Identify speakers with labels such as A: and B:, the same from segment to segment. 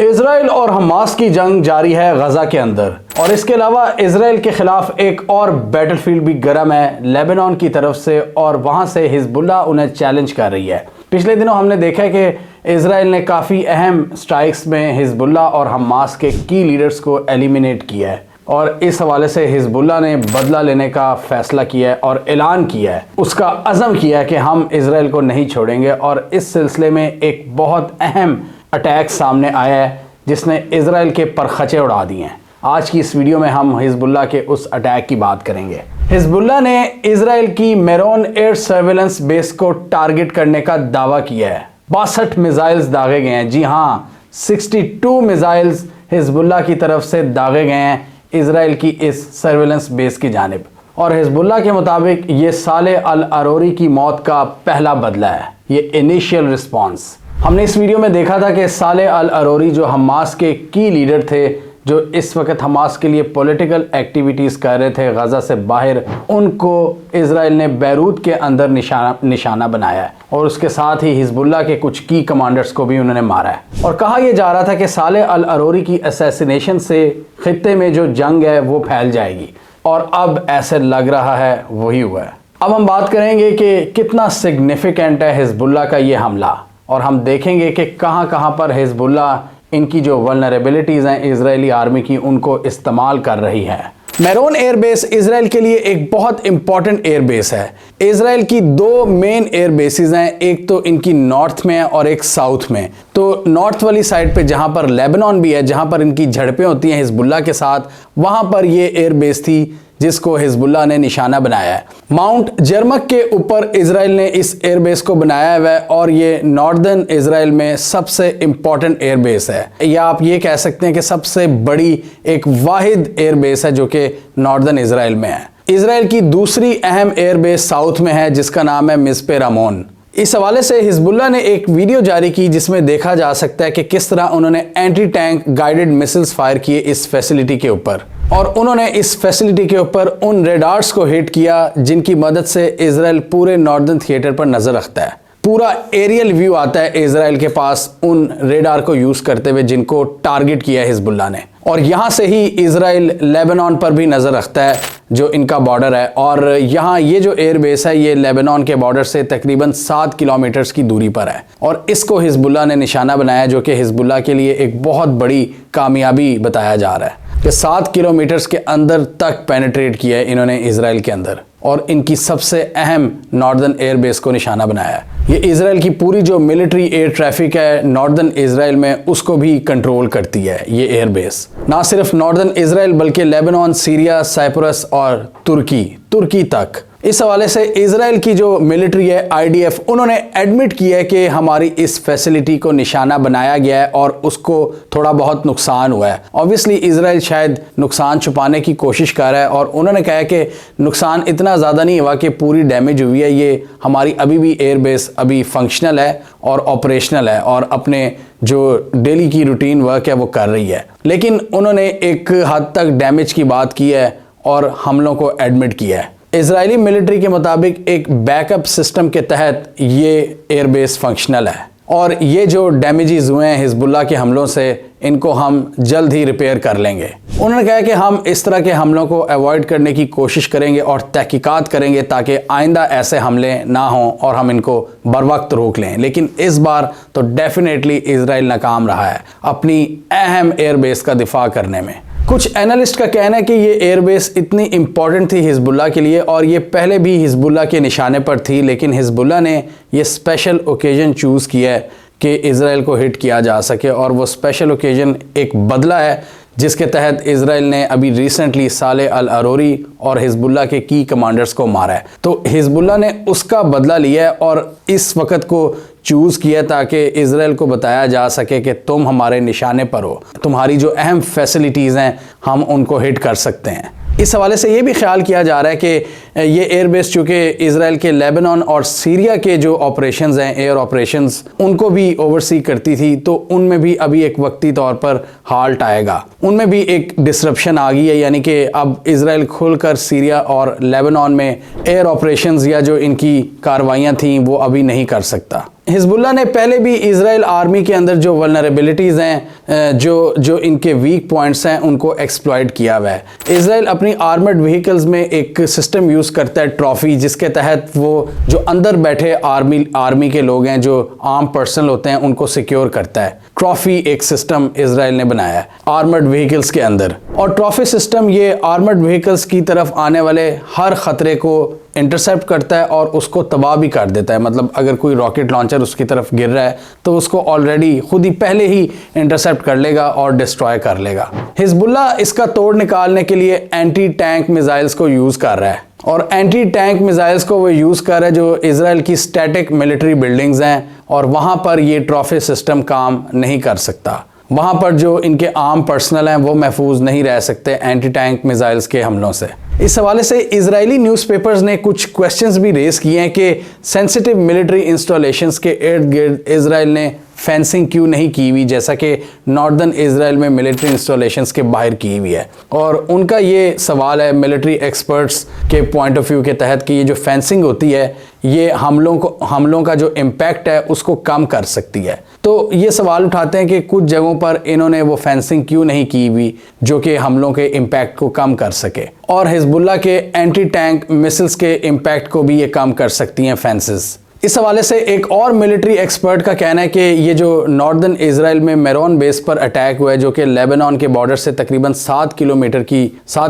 A: Israel और Hamas की जंग जारी है गजा के अंदर, और इसके अलावा इजराइल के खिलाफ एक और बैटलफील्ड भी गर्म है लेबनान की तरफ से, और वहां से हिजबुल्लाह उन्हें चैलेंज कर रही है। पिछले दिनों हमने देखा है कि इजराइल ने काफ़ी अहम स्ट्राइक्स में हिजबुल्लाह और हमास के की लीडर्स को एलिमिनेट किया है, और इस हवाले से हिजबुल्लाह ने बदला लेने का फैसला किया है और ऐलान किया है, उसका अज़म किया है कि हम इजराइल को नहीं छोड़ेंगे। और इस सिलसिले में एक बहुत अहम अटैक सामने आया है जिसने इजराइल के परखचे उड़ा दिए हैं। आज की इस वीडियो में हम हिजबुल्लाह के उस अटैक की बात करेंगे। हिजबुल्लाह ने इजराइल की मेरोन एयर सर्वेलेंस बेस को टारगेट करने का दावा किया है। 62 मिसाइल्स दागे गए हैं। जी हाँ, 62 मिसाइल्स हिजबुल्लाह की तरफ से दागे गए हैं इजराइल की इस सर्वेलेंस बेस की जानिब। और हिजबुल्लाह के मुताबिक ये साले अल अरोरी की मौत का पहला बदला है, ये इनिशियल रिस्पॉन्स। हमने इस वीडियो में देखा था कि साले अल अरोरी जो हमास के की लीडर थे, जो इस वक्त हमास के लिए पॉलिटिकल एक्टिविटीज़ कर रहे थे गजा से बाहर, उनको इजराइल ने बैरूत के अंदर निशाना बनाया है, और उसके साथ ही हिजबुल्लाह के कुछ की कमांडर्स को भी उन्होंने मारा है। और कहा यह जा रहा था कि साले अल अरोरी की असैसिनेशन से खित्ते में जो जंग है वो फैल जाएगी, और अब ऐसे लग रहा है वही हुआ है। अब हम बात करेंगे कि कितना सिग्निफिकेंट है हिजबुल्लाह का ये हमला, और हम देखेंगे कि कहां पर हिजबुल्लाह इनकी जो वल्नरेबिलिटीज़ हैं इजरायली आर्मी की, उनको इस्तेमाल कर रही है। मेरोन एयरबेस इजराइल के लिए एक बहुत इंपॉर्टेंट एयरबेस है। इजराइल की दो मेन एयर बेसिस हैं, एक तो इनकी नॉर्थ में है और एक साउथ में। तो नॉर्थ वाली साइड पे जहां पर लेबनान भी है, जहां पर इनकी झड़पें होती हैं हिजबुल्लाह के साथ, वहां पर ये एयरबेस थी जिसको हिजबुल्लाह ने निशाना बनाया है। माउंट जर्मक के ऊपर इजराइल ने इस एयरबेस को बनाया हुआ है, और ये नॉर्दर्न इजराइल में सबसे इंपॉर्टेंट एयरबेस है, या आप ये कह सकते हैं कि सबसे बड़ी एक वाहिद एयरबेस है जो कि नॉर्दर्न इजराइल में है। इजराइल की दूसरी अहम एयरबेस साउथ में है जिसका नाम है मिस्पे रामोन। इस हवाले से हिजबुल्लाह ने एक वीडियो जारी की जिसमें देखा जा सकता है कि किस तरह उन्होंने anti tank guided missiles fire किए इस फैसिलिटी के ऊपर, और उन्होंने इस फैसिलिटी के ऊपर उन रेडार्स को हिट किया जिनकी मदद से इजराइल पूरे नॉर्दर्न थिएटर पर नजर रखता है। पूरा एरियल व्यू आता है इजराइल के पास उन रेडार को यूज करते हुए जिनको टारगेट किया हिजबुल्लाह ने, और यहां से ही इजराइल लेबनान पर भी नजर रखता है जो इनका बॉर्डर है। और यहाँ ये जो एयरबेस है ये लेबनान के बॉर्डर से तकरीबन 7 किलोमीटर की दूरी पर है, और इसको हिजबुल्लाह ने निशाना बनाया, जो कि हिजबुल्लाह के लिए एक बहुत बड़ी कामयाबी बताया जा रहा है कि 7 किलोमीटर के अंदर तक पेनिट्रेट किया है इन्होंने इजराइल के अंदर, और इनकी सबसे अहम नॉर्दर्न एयरबेस को निशाना बनाया है। ये इजराइल की पूरी जो मिलिट्री एयर ट्रैफिक है नॉर्दर्न इजराइल में, उसको भी कंट्रोल करती है ये एयरबेस। ना सिर्फ नॉर्दर्न इजराइल बल्कि लेबनान, सीरिया, साइप्रस और तुर्की तक। इस हवाले से इजराइल की जो मिलिट्री है IDF, उन्होंने एडमिट किया है कि हमारी इस फैसिलिटी को निशाना बनाया गया है और उसको थोड़ा बहुत नुकसान हुआ है। ऑब्वियसली इजराइल शायद नुकसान छुपाने की कोशिश कर रहा है, और उन्होंने कहा है कि नुकसान इतना ज़्यादा नहीं हुआ कि पूरी डैमेज हुई है, ये हमारी अभी भी एयरबेस अभी फंक्शनल है और ऑपरेशनल है, और अपने जो डेली की रूटीन वर्क है वो कर रही है। लेकिन उन्होंने एक हद तक डैमेज की बात की है और हमलों को एडमिट किया है। इजरायली मिलिट्री के मुताबिक एक बैकअप सिस्टम के तहत ये एयरबेस फंक्शनल है, और ये जो डैमेजेस हुए हैं हिजबुल्लाह के हमलों से, इनको हम जल्द ही रिपेयर कर लेंगे। उन्होंने कहा कि हम इस तरह के हमलों को अवॉइड करने की कोशिश करेंगे और तहकीकात करेंगे ताकि आइंदा ऐसे हमले ना हों और हम इनको बर वक्त रोक लें। लेकिन इस बार तो डेफिनेटली इजराइल नाकाम रहा है अपनी अहम एयरबेस का दिफा करने में। कुछ एनालिस्ट का कहना है कि ये एयरबेस इतनी इंपॉर्टेंट थी हिजबुल्लाह के लिए, और ये पहले भी हिजबुल्लाह के निशाने पर थी, लेकिन हिजबुल्लाह ने ये स्पेशल ओकेजन चूज़ किया है कि इजराइल को हिट किया जा सके, और वो स्पेशल ओकेजन एक बदला है जिसके तहत इजराइल ने अभी रिसेंटली साले अल अरोरी और हिजबुल्लाह के की कमांडर्स को मारा है। तो हिजबुल्लाह ने उसका बदला लिया है और इस वक्त को चूज़ किया ताकि इजराइल को बताया जा सके कि तुम हमारे निशाने पर हो, तुम्हारी जो अहम फैसिलिटीज़ हैं हम उनको हिट कर सकते हैं। इस हवाले से ये भी ख्याल किया जा रहा है कि ये एयरबेस चूँकि इजराइल के लेबनान और सीरिया के जो ऑपरेशंस हैं, एयर ऑपरेशंस, उनको भी ओवरसी करती थी, तो उनमें भी अभी एक वक्ती तौर पर हाल्ट आएगा। उनमें भी एक डिसरप्शन आ गई है, यानी कि अब इजराइल खुलकर सीरिया और लेबनान में एयर ऑपरेशंस या जो इनकी कार्रवाइयाँ थीं वो अभी नहीं कर सकता। हिजबुल्लाह ने पहले भी इजराइल आर्मी के अंदर जो वल्नरेबिलिटीज़ हैं, जो इनके वीक पॉइंट्स हैं, उनको एक्सप्लॉइट किया हुआ है। इजराइल अपनी आर्मर्ड व्हीकल्स में एक सिस्टम यूज़ करता है, ट्रॉफी, जिसके तहत वो जो अंदर बैठे आर्मी के लोग हैं, जो आर्म पर्सनल होते हैं, उनको सिक्योर करता है। ट्रॉफी एक सिस्टम इजराइल ने बनाया है आर्मर्ड व्हीकल्स के अंदर, और ट्रॉफी सिस्टम ये आर्मर्ड व्हीकल्स की तरफ आने वाले हर खतरे को इंटरसेप्ट करता है और उसको तबाह भी कर देता है। मतलब अगर कोई रॉकेट लॉन्चर उसकी तरफ गिर रहा है तो उसको ऑलरेडी खुद ही पहले ही इंटरसेप्ट कर लेगा और डिस्ट्रॉय कर लेगा। हिजबुल्लाह इसका तोड़ निकालने के लिए एंटी टैंक मिसाइल्स को यूज़ कर रहा है, और एंटी टैंक मिसाइल्स को वो यूज़ कर रहा है जो इजराइल की स्टैटिक मिलिट्री बिल्डिंग्स हैं, और वहाँ पर ये ट्रॉफी सिस्टम काम नहीं कर सकता। वहाँ पर जो इनके आर्म पर्सनल हैं वो महफूज नहीं रह सकते एंटी टैंक मिसाइल्स के हमलों से। इस हवाले से इजरायली न्यूज़पेपर्स ने कुछ क्वेश्चंस भी रेस किए हैं कि सेंसिटिव मिलिट्री इंस्टॉलेशंस के इर्द गिर्द इजराइल ने फेंसिंग क्यों नहीं की हुई, जैसा कि नॉर्दर्न इजराइल में मिलिट्री इंस्टॉलेशंस के बाहर की हुई है। और उनका ये सवाल है मिलिट्री एक्सपर्ट्स के पॉइंट ऑफ व्यू के तहत कि ये जो फेंसिंग होती है ये हमलों का जो इम्पैक्ट है उसको कम कर सकती है। तो ये सवाल उठाते हैं कि कुछ जगहों पर इन्होंने वो फेंसिंग क्यों नहीं की हुई जो कि हमलों के इम्पैक्ट को कम कर सके, और हिजबुल्लाह के एंटी टैंक मिसाइल्स के इम्पैक्ट को भी ये कम कर सकती हैं फेंसेस। इस हवाले से एक और मिलिट्री एक्सपर्ट का कहना है कि ये जो नॉर्दर्न इजराइल में मेरोन बेस पर अटैक हुआ है, जो कि लेबनान के बॉर्डर से तकरीबन 7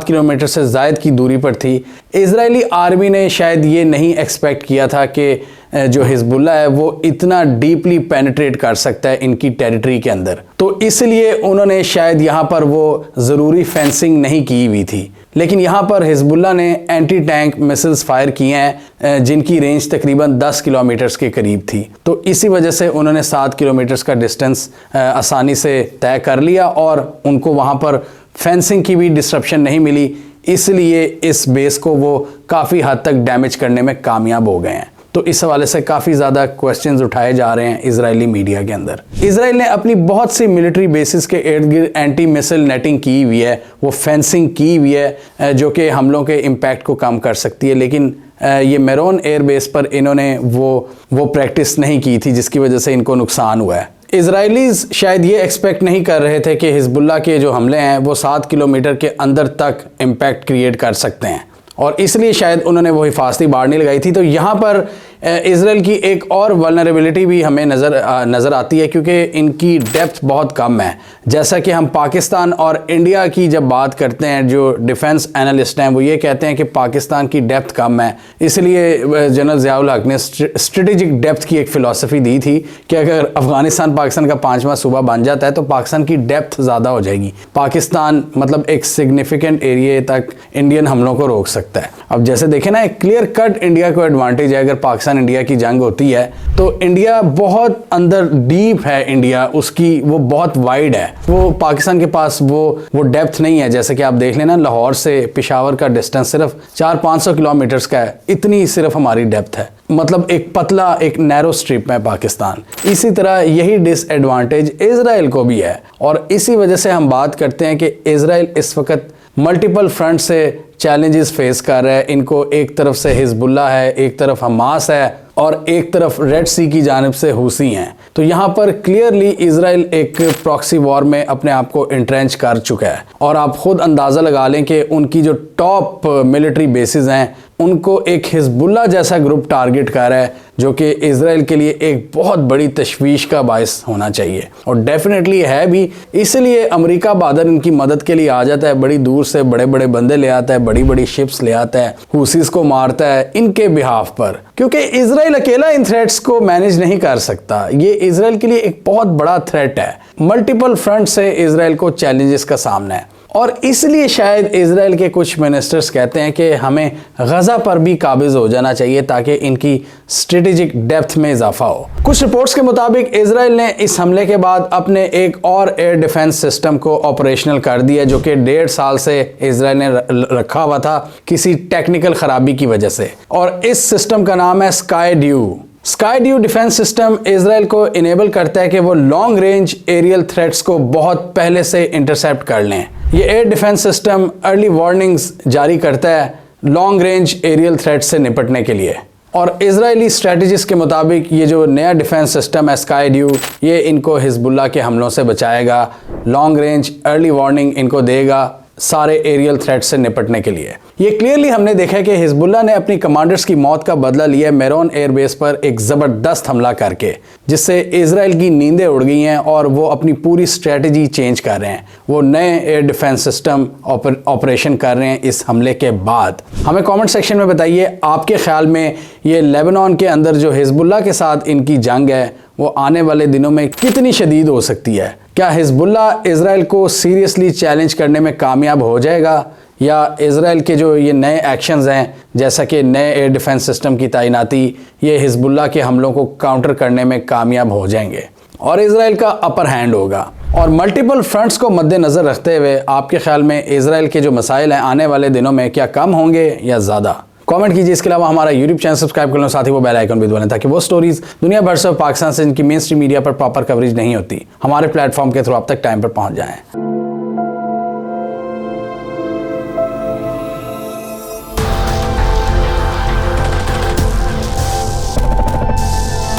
A: किलोमीटर से ज़ायद की दूरी पर थी, इजरायली आर्मी ने शायद ये नहीं एक्सपेक्ट किया था कि जो हिजबुल्लाह है वो इतना डीपली पेनिट्रेट कर सकता है इनकी टेरिटरी के अंदर। तो इसलिए उन्होंने शायद यहाँ पर वो ज़रूरी फेंसिंग नहीं की हुई थी। लेकिन यहाँ पर हिजबुल्लाह ने एंटी टैंक मिसाइल्स फायर किए हैं जिनकी रेंज तकरीबन 10 किलोमीटर्स के करीब थी। तो इसी वजह से उन्होंने 7 किलोमीटर्स का डिस्टेंस आसानी से तय कर लिया और उनको वहाँ पर फेंसिंग की भी डिस्ट्रप्शन नहीं मिली, इसलिए इस बेस को वो काफ़ी हद तक डैमेज करने में कामयाब हो गए हैं। तो इस हवाले से काफ़ी ज़्यादा क्वेश्चंस उठाए जा रहे हैं इजरायली मीडिया के अंदर। इजराइल ने अपनी बहुत सी मिलिट्री बेसिस के इर्द गिर्द एंटी मिसाइल नेटिंग की हुई है, वो फेंसिंग की हुई है जो कि हमलों के इम्पैक्ट को कम कर सकती है। लेकिन ये मेरोन एयर बेस पर इन्होंने वो प्रैक्टिस नहीं की थी, जिसकी वजह से इनको नुकसान हुआ है। इजरायलीज़ शायद ये एक्सपेक्ट नहीं कर रहे थे कि हिजबुल्लाह के जो हमले हैं वो 7 किलोमीटर के अंदर तक इम्पैक्ट क्रिएट कर सकते हैं, और इसलिए शायद उन्होंने वो हिफाजती बाड़ नहीं लगाई थी। तो यहाँ पर इजराइल की एक और वल्नरेबिलिटी भी हमें नज़र आती है, क्योंकि इनकी डेप्थ बहुत कम है। जैसा कि हम पाकिस्तान और इंडिया की जब बात करते हैं, जो डिफेंस एनालिस्ट हैं वो ये कहते हैं कि पाकिस्तान की डेप्थ कम है, इसलिए जनरल ज़ियाउल हक ने स्ट्रेटेजिक डेप्थ की एक फ़िलासफ़ी दी थी कि अगर अफ़गानिस्तान पाकिस्तान का 5वां सूबा बन जाता है तो पाकिस्तान की डेप्थ ज़्यादा हो जाएगी, पाकिस्तान मतलब एक सिग्निफिकेंट एरिया तक इंडियन हमलों को रोक सकता है। अब जैसे देखें ना, एक क्लियर कट इंडिया को एडवांटेज है। अगर पाकिस्तान इंडिया की जंग होती है तो इंडिया बहुत अंदर डीप है, इंडिया उसकी वो बहुत वाइड है, वो पाकिस्तान के पास वो डेप्थ नहीं है। जैसे कि आप देख लेना, लाहौर से पेशावर का डिस्टेंस सिर्फ 400-500 किलोमीटर्स का है, इतनी सिर्फ हमारी डेप्थ है, मतलब एक पतला एक नैरो स्ट्रिप में पाकिस्तान। इसी तरह यही डिसएडवांटेज इजराइल को भी है, और इसी वजह से हम बात करते हैं कि इजराइल इस वक्त मल्टीपल फ्रंट से चैलेंजेस फेस कर रहा है। इनको एक तरफ से हिजबुल्लाह है, एक तरफ हमास है, और एक तरफ रेड सी की जानिब से हुसी हैं। तो यहाँ पर क्लियरली इजराइल एक प्रॉक्सी वॉर में अपने आप को इंट्रेंच कर चुका है, और आप खुद अंदाज़ा लगा लें कि उनकी जो टॉप मिलिट्री बेसिस हैं उनको एक हिजबुल्लाह जैसा ग्रुप टारगेट कर रहा है, जो कि इजराइल के लिए एक बहुत बड़ी तशवीश का बायस होना चाहिए, और डेफिनेटली है भी। इसलिए अमेरिका बहादुर इनकी मदद के लिए आ जाता है, बड़ी दूर से बड़े बड़े बंदे ले आता है, बड़ी बड़ी शिप्स ले आता है, हुसीस को मारता है इनके बिहाफ पर, क्योंकि इजराइल अकेला इन थ्रेट्स को मैनेज नहीं कर सकता। ये इजराइल के लिए एक बहुत बड़ा थ्रेट है, मल्टीपल फ्रंट से इजराइल को चैलेंजेस का सामना है। और इसलिए शायद इजराइल के कुछ मिनिस्टर्स कहते हैं कि हमें गज़ा पर भी काबिज हो जाना चाहिए ताकि इनकी स्ट्रेटेजिक डेप्थ में इजाफा हो। कुछ रिपोर्ट्स के मुताबिक इजराइल ने इस हमले के बाद अपने एक और एयर डिफेंस सिस्टम को ऑपरेशनल कर दिया जो कि 1.5 साल से इजराइल ने रखा हुआ था किसी टेक्निकल खराबी की वजह से, और इस सिस्टम का नाम है sky due defence system Israel को इनेबल करता है कि वो लॉन्ग रेंज एरियल थ्रेट्स को बहुत पहले से इंटरसेप्ट कर लें। ये air defence system early warnings जारी करता है लॉन्ग रेंज एरियल थ्रेट से निपटने के लिए, और इजरायली स्ट्रेटजिस्ट के मुताबिक ये जो नया डिफेंस सिस्टम है स्काई ड्यू, ये इनको हिजबुल्लाह के हमलों से बचाएगा, लॉन्ग रेंज अर्ली वार्निंग इनको देगा सारे एरियल थ्रेट से निपटने के लिए। ये क्लियरली हमने देखा है कि हिजबुल्लाह ने अपनी कमांडर्स की मौत का बदला लिया मेरोन एयरबेस पर एक ज़बरदस्त हमला करके, जिससे इजराइल की नींदें उड़ गई हैं और वो अपनी पूरी स्ट्रेटजी चेंज कर रहे हैं। वो नए एयर डिफेंस सिस्टम ऑपरेशन कर रहे हैं इस हमले के बाद। हमें कमेंट सेक्शन में बताइए आपके ख्याल में ये लेबनान के अंदर जो हिजबुल्लाह के साथ इनकी जंग है वो आने वाले दिनों में कितनी शदीद हो सकती है। क्या हिजबुल्लाह इजराइल को सीरियसली चैलेंज करने में कामयाब हो जाएगा, या इजराइल के जो ये नए एक्शंस हैं जैसा कि नए एयर डिफेंस सिस्टम की तैनाती, ये हिजबुल्लाह के हमलों को काउंटर करने में कामयाब हो जाएंगे और इजराइल का अपर हैंड होगा। और मल्टीपल फ्रंट्स को मद्देनज़र रखते हुए आपके ख्याल में इजराइल के जो मसाइल हैं आने वाले दिनों में क्या कम होंगे या ज़्यादा? कमेंट कीजिए। इसके अलावा हमारा यूट्यूब चैनल सब्सक्राइब कर लो, साथ ही वो बेल आइकन भी दबाएं ताकि वो स्टोरीज दुनिया भर से पाकिस्तान से जिनकी मेन स्ट्रीम मीडिया पर प्रॉपर कवरेज नहीं होती हमारे प्लेटफॉर्म के थ्रू आप तक टाइम पर पहुंच जाएं।